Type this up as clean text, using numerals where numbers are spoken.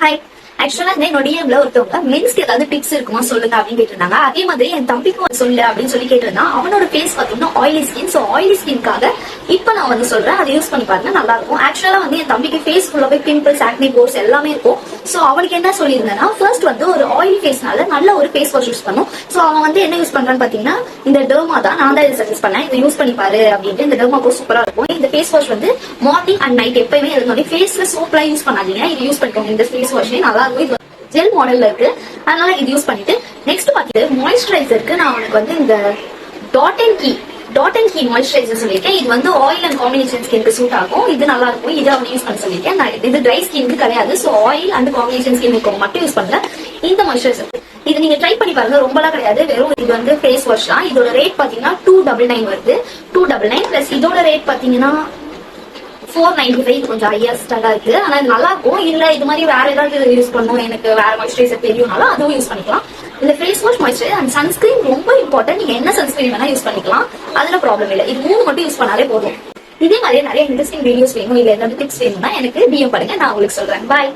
Hi. ஆக்சுவலா என்னோட டிஎம்ல ஒருத்தவங்க மென்ஸ்க்கு ஏதாவது டிப்ஸ் இருக்குமா சொல்லுங்க அப்படின்னு கேட்டிருந்தாங்க. அதே மாதிரி என் தம்பிக்கும் சொல்லு அப்படின்னு சொல்லி கேட்டிருந்தான். அவனோட ஃபேஸ் பாத்தீங்கன்னா ஆயிலி ஸ்கின். ஸோ ஆயிலி ஸ்கின்காக இப்ப நான் வந்து சொல்றேன், அதை யூஸ் பண்ணி பாருங்க, நல்லா இருக்கும். ஆக்சுவலா வந்து என் தம்பிக்கு ஃபேஸ் ஃபுல்லாவே பிம்பிள்ஸ், ஆக்னி, போர்ஸ் எல்லாமே இருக்கும். ஸோ அவனுக்கு என்ன சொல்லியிருந்தேன்னா, ஃபர்ஸ்ட் வந்து ஒரு ஆயிலி ஃபேஸ்னால நல்ல ஒரு ஃபேஸ் வாஷ் யூஸ் பண்ணும். ஸோ அவன் வந்து என்ன யூஸ் பண்றான்னு பாத்தீங்கன்னா, இந்த டெர்மா தான். நான் தான் இதை சஜஸ்ட் பண்ணேன், இதை யூஸ் பண்ணி பாரு அப்படின்ட்டு. இந்த டெர்மா கூட சூப்பரா இருக்கும். இந்த ஃபேஸ் வாஷ் வந்து மார்னிங் அண்ட் நைட் எப்பயுமே இருந்தோடனே ஃபேஸ்ல சோப்லாம் யூஸ் பண்ணாதீங்க, இது யூஸ் பண்ணிக்கோங்க. இந்த ஃபேஸ் வாஷே நல்லா இருக்கும். இது ஜெல் மாடல்ல இருக்கு, அதனால இது யூஸ் பண்ணிட்டு நெக்ஸ்ட் பாத்தீங்க மாய்ஸ்சரைசருக்கு நான் உனக்கு வந்து இந்த டாட் அண்ட் கீ மாய்ஸ்சரைசர் சொல்லியிருக்கேன். இது வந்து ஆயில் அண்ட் காம்பினேஷன் ஸ்கின்க்கு சூட் ஆகும். இது நல்லா இருக்கும். இது அவன் யூஸ் பண்ண சொல்லியிருக்கேன். நான் இது ட்ரை ஸ்கின்க்கு கிடையாது. ஸோ ஆயில் அண்ட் காம்பினேஷன் ஸ்கின்க்கு மட்டும் யூஸ் பண்ணல இந்த மாய்ஸ்சரைசர். இது நீங்க ட்ரை பண்ணி பாருங்க, ரொம்பலாம் கிடையாது. வெறும் இது வந்து ஃபேஸ் வாஷ் தான். இதோட ரேட் பாத்தீங்கன்னா 299 வருது. 299 பிளஸ் இதோட ரேட் பாத்தீங்கன்னா 495. கொஞ்சம் ஹையஸ்டா இருக்கு. ஆனா இது நல்லா இருக்கும். இல்ல இது மாதிரி வேற ஏதாவது யூஸ் பண்ணும், எனக்கு வேற மாய்ஸ்சரைசர் தெரியும்னாலும் அதுவும் யூஸ் பண்ணிக்கலாம். இந்த face wash, moisturiser and sunscreen ரொம்ப இம்பார்ட்டன்ட். நீங்க என்ன சன்ஸ்கிரீன் வேணா யூஸ் பண்ணிக்கலாம், அதுல ப்ராப்ளம் இல்லை. இது 3 மட்டும் யூஸ் பண்ணாலே போதும். இதே மாதிரி நிறைய இன்ட்ரெஸ்டிங் வீடியோஸ் வேணும், இல்ல ஏதாவது டிப்ஸ் வேணும்னா எனக்கு டிஎம் பண்ணுங்க, நான் உங்களுக்கு சொல்றேன். பாய்.